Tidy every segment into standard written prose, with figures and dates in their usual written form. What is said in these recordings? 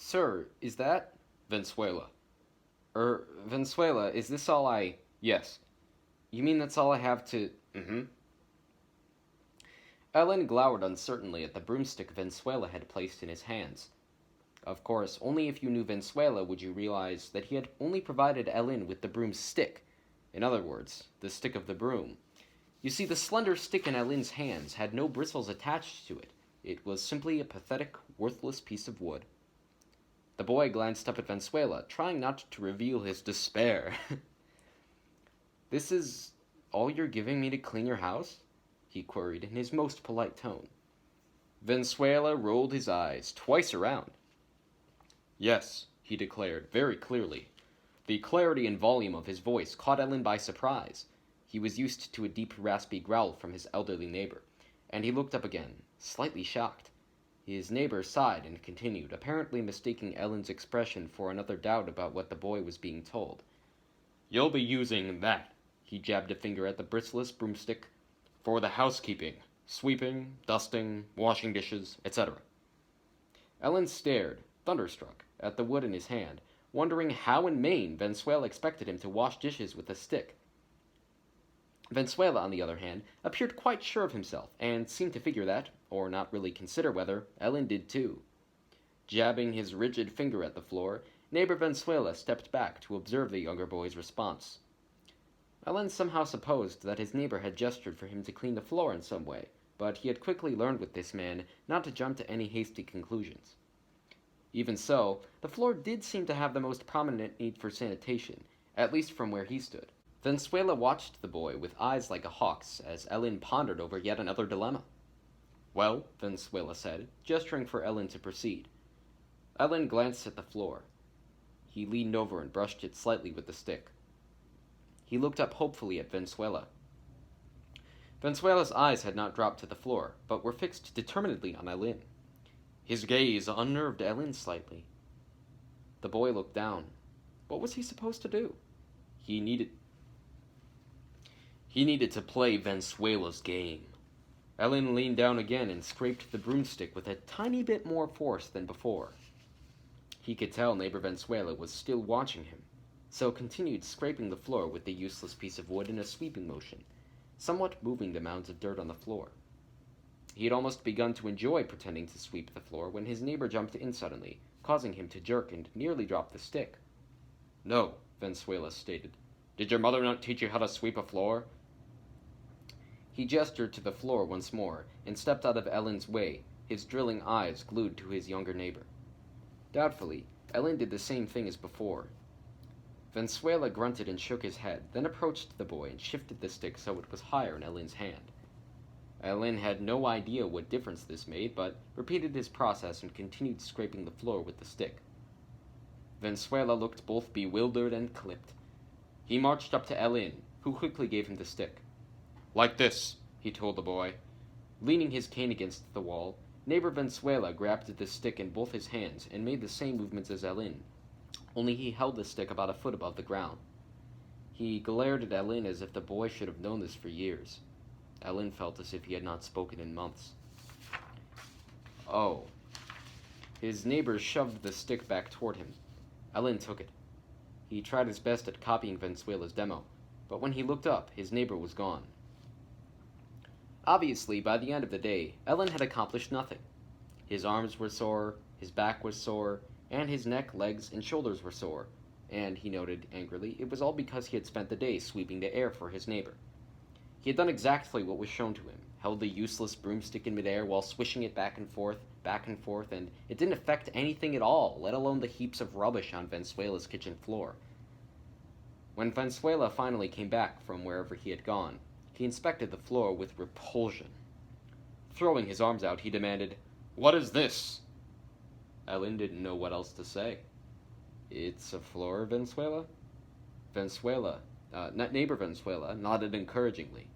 Sir, is that Vensuela? Vensuela, is this all I. Yes. You mean that's all I have to. Mm-hmm. Ellen glowered uncertainly at the broomstick Vensuela had placed in his hands. Of course, only if you knew Vensuela would you realize that he had only provided Ellen with the broomstick. In other words, the stick of the broom. You see, the slender stick in Ellen's hands had no bristles attached to it. It was simply a pathetic, worthless piece of wood. The boy glanced up at Vensuela, trying not to reveal his despair. This is all you're giving me to clean your house? He queried in his most polite tone. Vensuela rolled his eyes twice around. Yes, he declared, very clearly. The clarity and volume of his voice caught Ellen by surprise. He was used to a deep, raspy growl from his elderly neighbor, and he looked up again, slightly shocked. His neighbor sighed and continued, apparently mistaking Ellen's expression for another doubt about what the boy was being told. You'll be using that, he jabbed a finger at the bristleless broomstick, for the housekeeping, sweeping, dusting, washing dishes, etc. Ellen stared, thunderstruck, at the wood in his hand, wondering how in Maine Vensuela expected him to wash dishes with a stick. Vensuela, on the other hand, appeared quite sure of himself, and seemed to figure that, or not really consider whether, Ellen did too. Jabbing his rigid finger at the floor, neighbor Vensuela stepped back to observe the younger boy's response. Ellen somehow supposed that his neighbor had gestured for him to clean the floor in some way, but he had quickly learned with this man not to jump to any hasty conclusions. Even so, the floor did seem to have the most prominent need for sanitation, at least from where he stood. Vensuela watched the boy with eyes like a hawk's as Ellen pondered over yet another dilemma. Well, Vensuela said, gesturing for Ellen to proceed. Ellen glanced at the floor. He leaned over and brushed it slightly with the stick. He looked up hopefully at Vensuela. Vensuela's eyes had not dropped to the floor, but were fixed determinedly on Ellen. His gaze unnerved Ellen slightly. The boy looked down. What was he supposed to do? He needed to play Vensuela's game. Ellen leaned down again and scraped the broomstick with a tiny bit more force than before. He could tell neighbor Vensuela was still watching him, so continued scraping the floor with the useless piece of wood in a sweeping motion, somewhat moving the mounds of dirt on the floor. He had almost begun to enjoy pretending to sweep the floor when his neighbor jumped in suddenly, causing him to jerk and nearly drop the stick. No, Vensuela stated. Did your mother not teach you how to sweep a floor? He gestured to the floor once more, and stepped out of Ellen's way, his drilling eyes glued to his younger neighbor. Doubtfully, Ellen did the same thing as before. Vensuela grunted and shook his head, then approached the boy and shifted the stick so it was higher in Ellen's hand. Ellen had no idea what difference this made, but repeated his process and continued scraping the floor with the stick. Vensuela looked both bewildered and clipped. He marched up to Ellen, who quickly gave him the stick. Like this, he told the boy. Leaning his cane against the wall, neighbor Vensuela grabbed the stick in both his hands and made the same movements as Ellen, only he held the stick about a foot above the ground. He glared at Ellen as if the boy should have known this for years. Ellen felt as if he had not spoken in months. Oh. His neighbor shoved the stick back toward him. Ellen took it. He tried his best at copying Vensuela's demo, but when he looked up, his neighbor was gone. Obviously, by the end of the day, Ellen had accomplished nothing. His arms were sore, his back was sore, and his neck, legs, and shoulders were sore, and, he noted angrily, it was all because he had spent the day sweeping the air for his neighbor. He had done exactly what was shown to him, held the useless broomstick in midair while swishing it back and forth, and it didn't affect anything at all, let alone the heaps of rubbish on Vensuela's kitchen floor. When Vensuela finally came back from wherever he had gone, he inspected the floor with repulsion. Throwing his arms out, he demanded, What is this? Ellen didn't know what else to say. It's a floor, Vensuela? Neighbor Vensuela nodded encouragingly.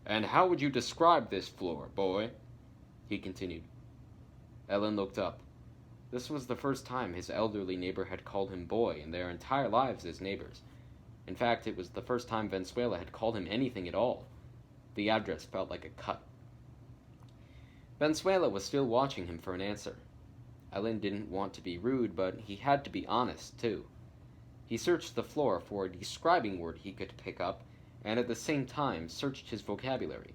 And how would you describe this floor, boy? He continued. Ellen looked up. This was the first time his elderly neighbor had called him boy in their entire lives as neighbors. In fact, it was the first time Vensuela had called him anything at all. The address felt like a cut. Vensuela was still watching him for an answer. Ellen didn't want to be rude, but he had to be honest, too. He searched the floor for a describing word he could pick up, and at the same time searched his vocabulary.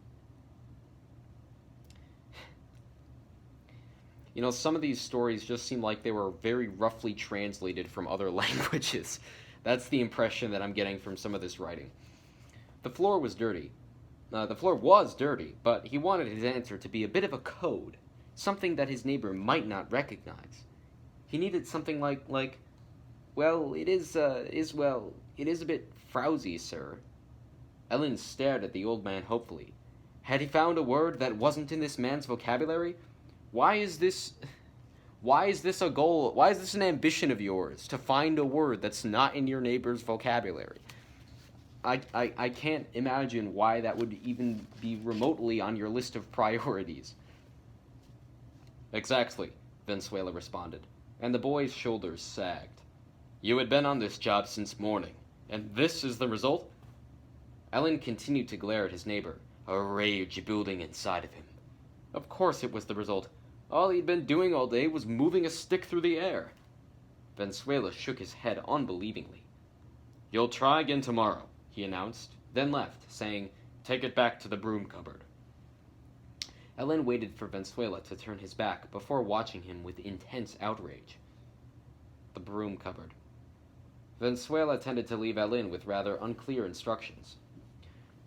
You know, some of these stories just seem like they were very roughly translated from other languages. That's the impression that I'm getting from some of this writing. The floor was dirty. The floor was dirty, but he wanted his answer to be a bit of a code, something that his neighbor might not recognize. He needed something like, well, it is a bit frowsy, sir. Ellen stared at the old man hopefully. Had he found a word that wasn't in this man's vocabulary? Why is this a goal? Why is this an ambition of yours, to find a word that's not in your neighbor's vocabulary? I can't imagine why that would even be remotely on your list of priorities. Exactly, Vensuela responded, and the boy's shoulders sagged. You had been on this job since morning, and this is the result? Ellen continued to glare at his neighbor, a rage building inside of him. Of course it was the result. All he'd been doing all day was moving a stick through the air. Vensuela shook his head unbelievingly. You'll try again tomorrow, he announced, then left, saying, Take it back to the broom cupboard. Ellen waited for Vensuela to turn his back before watching him with intense outrage. The broom cupboard. Vensuela tended to leave Ellen with rather unclear instructions.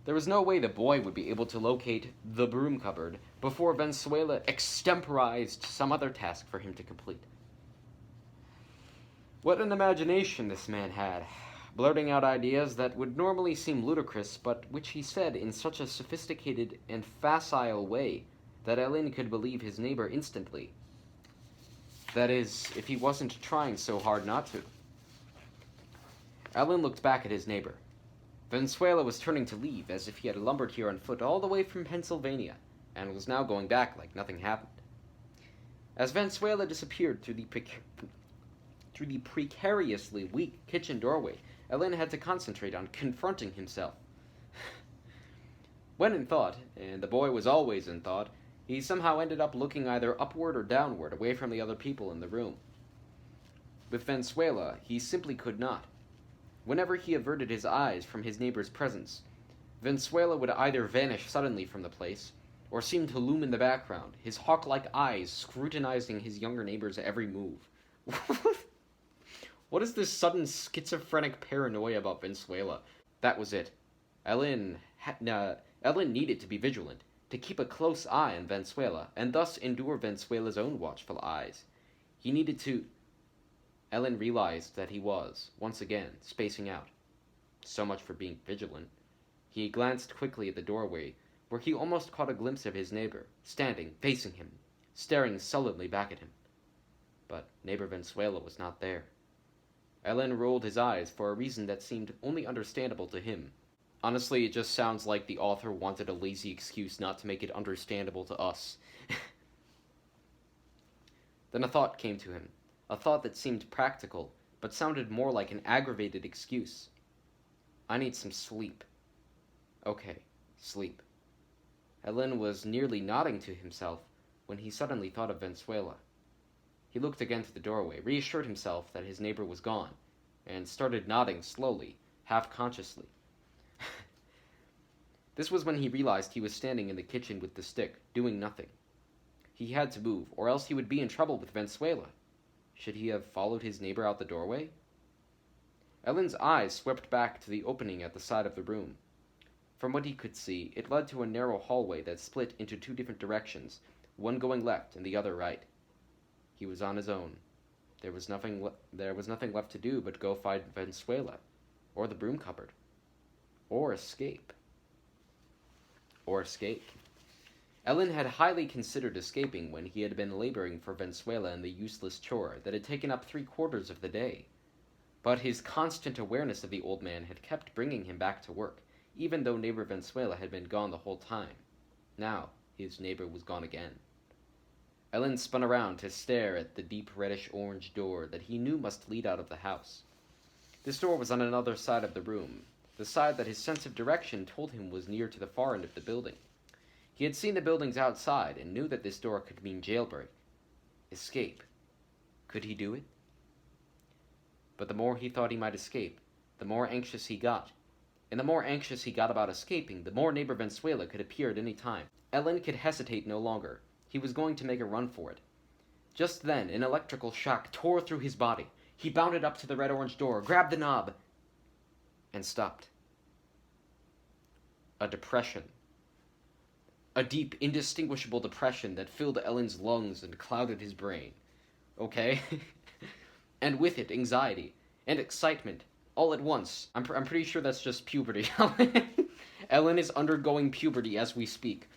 There was no way the boy would be able to locate the broom cupboard before Vensuela extemporized some other task for him to complete. What an imagination this man had, blurting out ideas that would normally seem ludicrous, but which he said in such a sophisticated and facile way that Ellen could believe his neighbor instantly. That is, if he wasn't trying so hard not to. Ellen looked back at his neighbor. Vensuela was turning to leave, as if he had lumbered here on foot all the way from Pennsylvania, and was now going back like nothing happened. As Vensuela disappeared through the precariously weak kitchen doorway, Ellen had to concentrate on confronting himself. When in thought, and the boy was always in thought, he somehow ended up looking either upward or downward, away from the other people in the room. With Vensuela, he simply could not. Whenever he averted his eyes from his neighbor's presence, Vensuela would either vanish suddenly from the place, or seem to loom in the background, his hawk-like eyes scrutinizing his younger neighbor's every move. What is this sudden schizophrenic paranoia about Vensuela? That was it. Ellen needed to be vigilant, to keep a close eye on Vensuela, and thus endure Vensuela's own watchful eyes. He needed to... Ellen realized that he was, once again, spacing out. So much for being vigilant. He glanced quickly at the doorway, where he almost caught a glimpse of his neighbor, standing, facing him, staring sullenly back at him. But neighbor Vensuela was not there. Ellen rolled his eyes for a reason that seemed only understandable to him. Honestly, it just sounds like the author wanted a lazy excuse not to make it understandable to us. Then a thought came to him. A thought that seemed practical, but sounded more like an aggravated excuse. I need some sleep. Okay, sleep. Ellen was nearly nodding to himself when he suddenly thought of Vensuela. He looked again to the doorway, reassured himself that his neighbor was gone, and started nodding slowly, half-consciously. This was when he realized he was standing in the kitchen with the stick, doing nothing. He had to move, or else he would be in trouble with Vensuela. Should he have followed his neighbor out the doorway? Ellen's eyes swept back to the opening at the side of the room. From what he could see, it led to a narrow hallway that split into two different directions, one going left and the other right. He was on his own. There was nothing left to do but go find Vensuela, or the broom cupboard, or escape. Ellen had highly considered escaping when he had been laboring for Vensuela in the useless chore that had taken up 3/4 of the day. But his constant awareness of the old man had kept bringing him back to work, even though neighbor Vensuela had been gone the whole time. Now, his neighbor was gone again. Ellen spun around to stare at the deep reddish-orange door that he knew must lead out of the house. This door was on another side of the room, the side that his sense of direction told him was near to the far end of the building. He had seen the buildings outside and knew that this door could mean jailbreak. Escape. Could he do it? But the more he thought he might escape, the more anxious he got. And the more anxious he got about escaping, the more neighbor Vensuela could appear at any time. Ellen could hesitate no longer. He was going to make a run for it. Just then, an electrical shock tore through his body. He bounded up to the red-orange door, grabbed the knob, and stopped. A depression. A deep, indistinguishable depression that filled Ellen's lungs and clouded his brain. Okay? And with it, anxiety and excitement, all at once. I'm pretty sure that's just puberty. Ellen is undergoing puberty as we speak.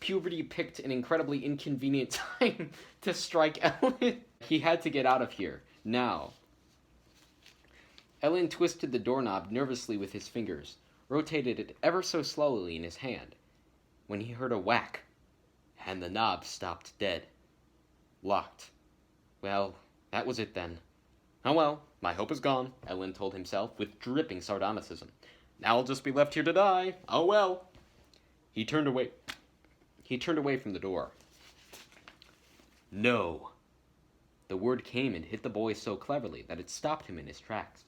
Puberty picked an incredibly inconvenient time to strike Ellen. He had to get out of here, now. Ellen twisted the doorknob nervously with his fingers, rotated it ever so slowly in his hand, when he heard a whack, and the knob stopped dead. Locked. Well, that was it then. Oh well, my hope is gone, Ellen told himself with dripping sardonicism. Now I'll just be left here to die. Oh well. He turned away from the door. No. The word came and hit the boy so cleverly that it stopped him in his tracks.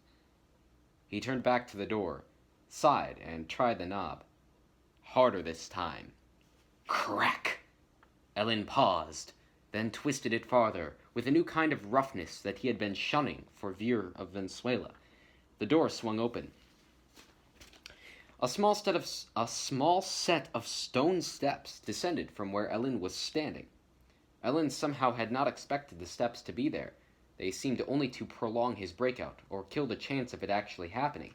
He turned back to the door, sighed, and tried the knob. Harder this time. Crack! Ellen paused, then twisted it farther, with a new kind of roughness that he had been shunning for fear of Vensuela. The door swung open. A small set of stone steps descended from where Ellen was standing. Ellen somehow had not expected the steps to be there. They seemed only to prolong his breakout, or kill the chance of it actually happening.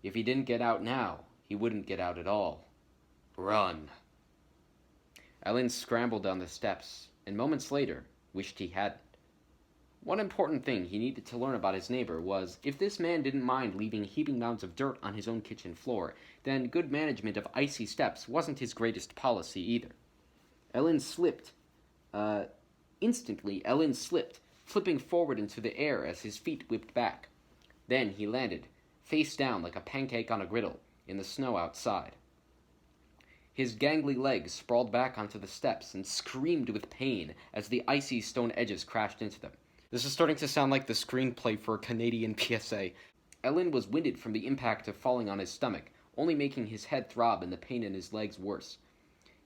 If he didn't get out now, he wouldn't get out at all. Run. Ellen scrambled down the steps, and moments later, wished he hadn't. One important thing he needed to learn about his neighbor was, if this man didn't mind leaving heaping mounds of dirt on his own kitchen floor, then good management of icy steps wasn't his greatest policy either. Instantly, Ellen slipped, flipping forward into the air as his feet whipped back. Then he landed, face down like a pancake on a griddle, in the snow outside. His gangly legs sprawled back onto the steps and screamed with pain as the icy stone edges crashed into them. This is starting to sound like the screenplay for a Canadian PSA. Ellen was winded from the impact of falling on his stomach, only making his head throb and the pain in his legs worse.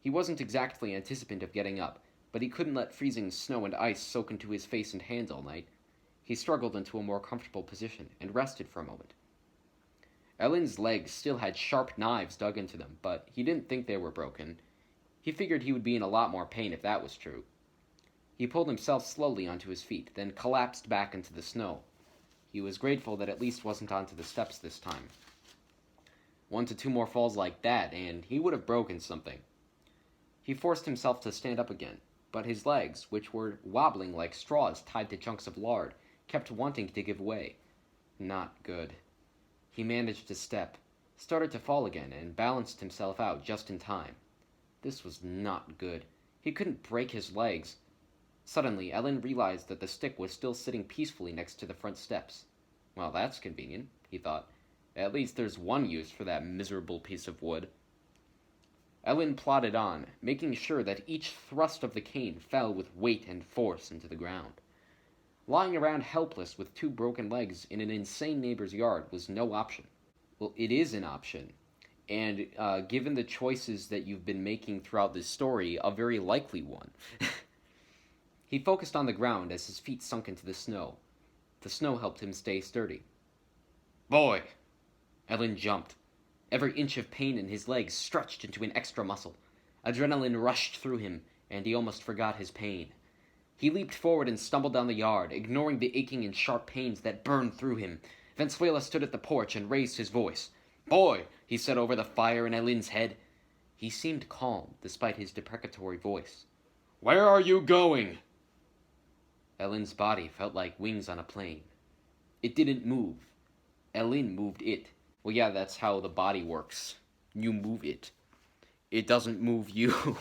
He wasn't exactly anticipant of getting up, but he couldn't let freezing snow and ice soak into his face and hands all night. He struggled into a more comfortable position and rested for a moment. Ellen's legs still had sharp knives dug into them, but he didn't think they were broken. He figured he would be in a lot more pain if that was true. He pulled himself slowly onto his feet, then collapsed back into the snow. He was grateful that at least wasn't onto the steps this time. 1 to 2 more falls like that, and he would have broken something. He forced himself to stand up again, but his legs, which were wobbling like straws tied to chunks of lard, kept wanting to give way. Not good. He managed to step, started to fall again, and balanced himself out just in time. This was not good. He couldn't break his legs. Suddenly, Ellen realized that the stick was still sitting peacefully next to the front steps. Well, that's convenient, he thought. At least there's one use for that miserable piece of wood. Ellen plodded on, making sure that each thrust of the cane fell with weight and force into the ground. Lying around helpless with 2 broken legs in an insane neighbor's yard was no option. Well, it is an option, and given the choices that you've been making throughout this story, a very likely one. He focused on the ground as his feet sunk into the snow. The snow helped him stay sturdy. Boy! Ellen jumped. Every inch of pain in his legs stretched into an extra muscle. Adrenaline rushed through him, and he almost forgot his pain. He leaped forward and stumbled down the yard, ignoring the aching and sharp pains that burned through him. Vensuela stood at the porch and raised his voice. Boy! He said over the fire in Ellen's head. He seemed calm, despite his deprecatory voice. Where are you going? Ellen's body felt like wings on a plane. It didn't move. Ellen moved it. Well, yeah, that's how the body works. You move it. It doesn't move you.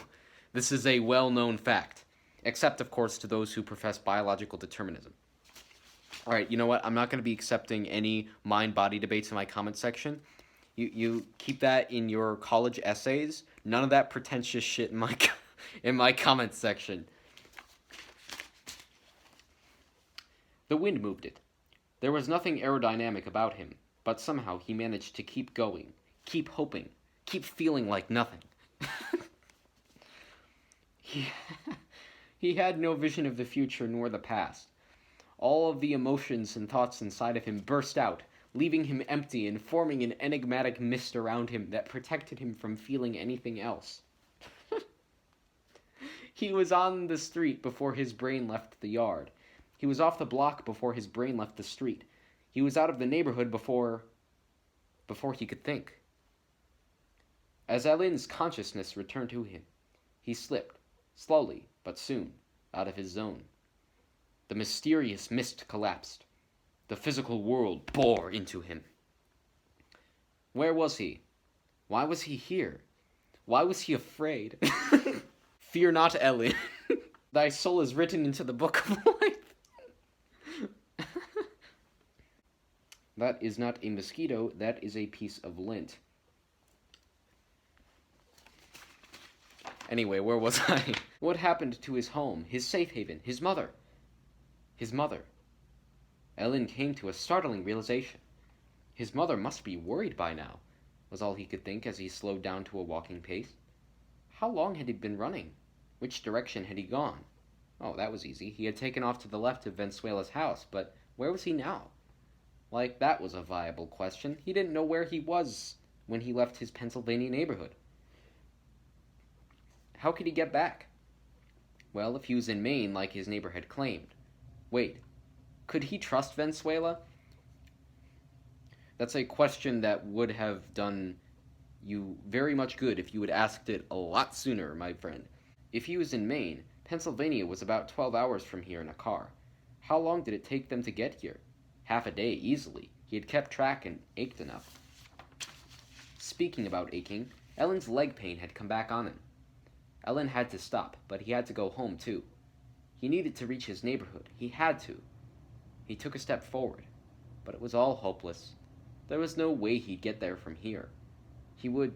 This is a well-known fact. Except, of course, to those who profess biological determinism. Alright, you know what? I'm not going to be accepting any mind-body debates in my comment section. You keep that in your college essays. None of that pretentious shit in my comment section. The wind moved it. There was nothing aerodynamic about him, but somehow he managed to keep going, keep hoping, keep feeling like nothing. he, he had no vision of the future nor the past. All of the emotions and thoughts inside of him burst out, leaving him empty and forming an enigmatic mist around him that protected him from feeling anything else. He was on the street before his brain left the yard. He was off the block before his brain left the street. He was out of the neighborhood before he could think. As Alin's consciousness returned to him, he slipped, slowly but soon, out of his zone. The mysterious mist collapsed. The physical world bore into him. Where was he? Why was he here? Why was he afraid? Fear not, Ellen. Thy soul is written into the book of life. That is not a mosquito, that is a piece of lint. Anyway, where was I? What happened to his home, his safe haven, his mother? His mother. Ellen came to a startling realization. His mother must be worried by now, was all he could think as he slowed down to a walking pace. How long had he been running? Which direction had he gone? Oh, that was easy. He had taken off to the left of Vensuela's house, but where was he now? Like, that was a viable question. He didn't know where he was when he left his Pennsylvania neighborhood. How could he get back? Well, if he was in Maine like his neighbor had claimed. Wait, could he trust Vensuela? That's a question that would have done you very much good if you had asked it a lot sooner, my friend. If he was in Maine, Pennsylvania was about 12 hours from here in a car. How long did it take them to get here? Half a day, easily. He had kept track and ached enough. Speaking about aching, Ellen's leg pain had come back on him. Ellen had to stop, but he had to go home too. He needed to reach his neighborhood. He had to. He took a step forward, but it was all hopeless. There was no way he'd get there from here. He would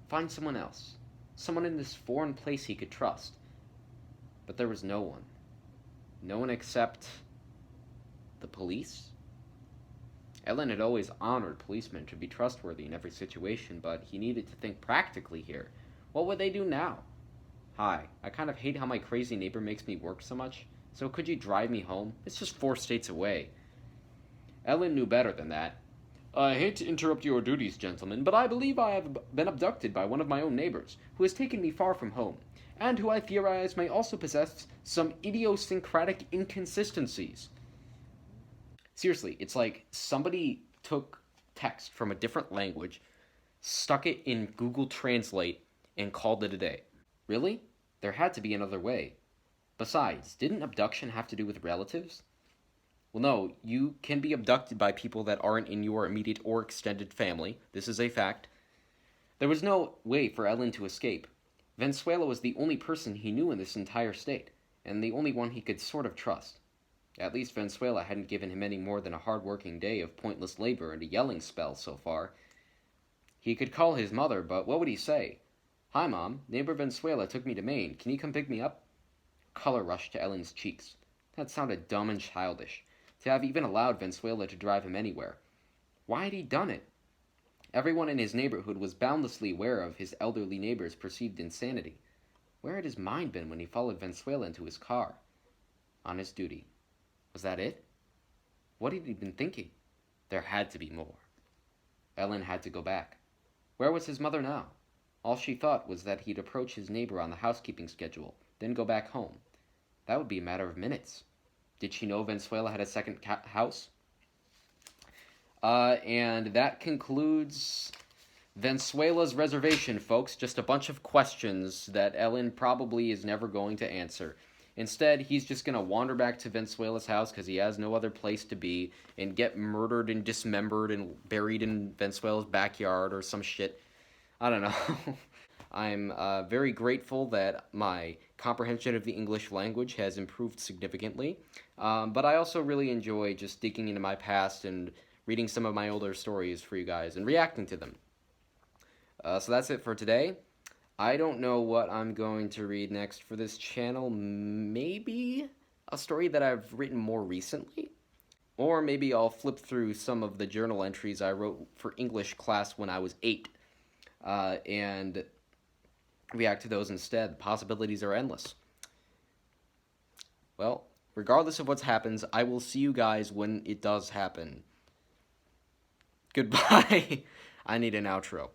find someone else, someone in this foreign place he could trust. But there was no one. No one except the police? Ellen had always honored policemen to be trustworthy in every situation, but he needed to think practically here. What would they do now? Hi, I kind of hate how my crazy neighbor makes me work so much, so could you drive me home? It's just 4 states away. Ellen knew better than that. I hate to interrupt your duties, gentlemen, but I believe I have been abducted by one of my own neighbors, who has taken me far from home, and who I theorize may also possess some idiosyncratic inconsistencies. Seriously, it's like somebody took text from a different language, stuck it in Google Translate, and called it a day. Really? There had to be another way. Besides, didn't abduction have to do with relatives? Well, no, you can be abducted by people that aren't in your immediate or extended family. This is a fact. There was no way for Ellen to escape. Vensuela was the only person he knew in this entire state, and the only one he could sort of trust. At least Vensuela hadn't given him any more than a hard-working day of pointless labor and a yelling spell so far. He could call his mother, but what would he say? Hi, Mom. Neighbor Vensuela took me to Maine. Can you come pick me up? Color rushed to Ellen's cheeks. That sounded dumb and childish, to have even allowed Vensuela to drive him anywhere. Why had he done it? Everyone in his neighborhood was boundlessly aware of his elderly neighbor's perceived insanity. Where had his mind been when he followed Vensuela into his car? On his duty. Was that it? What had he been thinking? There had to be more. Ellen had to go back. Where was his mother now? All she thought was that he'd approach his neighbor on the housekeeping schedule, then go back home. That would be a matter of minutes. Did she know Vensuela had a second house? And that concludes Vensuela's Reservation, folks. Just a bunch of questions that Ellen probably is never going to answer. Instead, he's just going to wander back to Vensuela's house because he has no other place to be and get murdered and dismembered and buried in Vensuela's backyard or some shit. I don't know. I'm very grateful that my comprehension of the English language has improved significantly, but I also really enjoy just digging into my past and reading some of my older stories for you guys and reacting to them. So that's it for today. I don't know what I'm going to read next for this channel. Maybe a story that I've written more recently? Or maybe I'll flip through some of the journal entries I wrote for English class when I was 8 and react to those instead. Possibilities are endless. Well, regardless of what happens, I will see you guys when it does happen. Goodbye. I need an outro.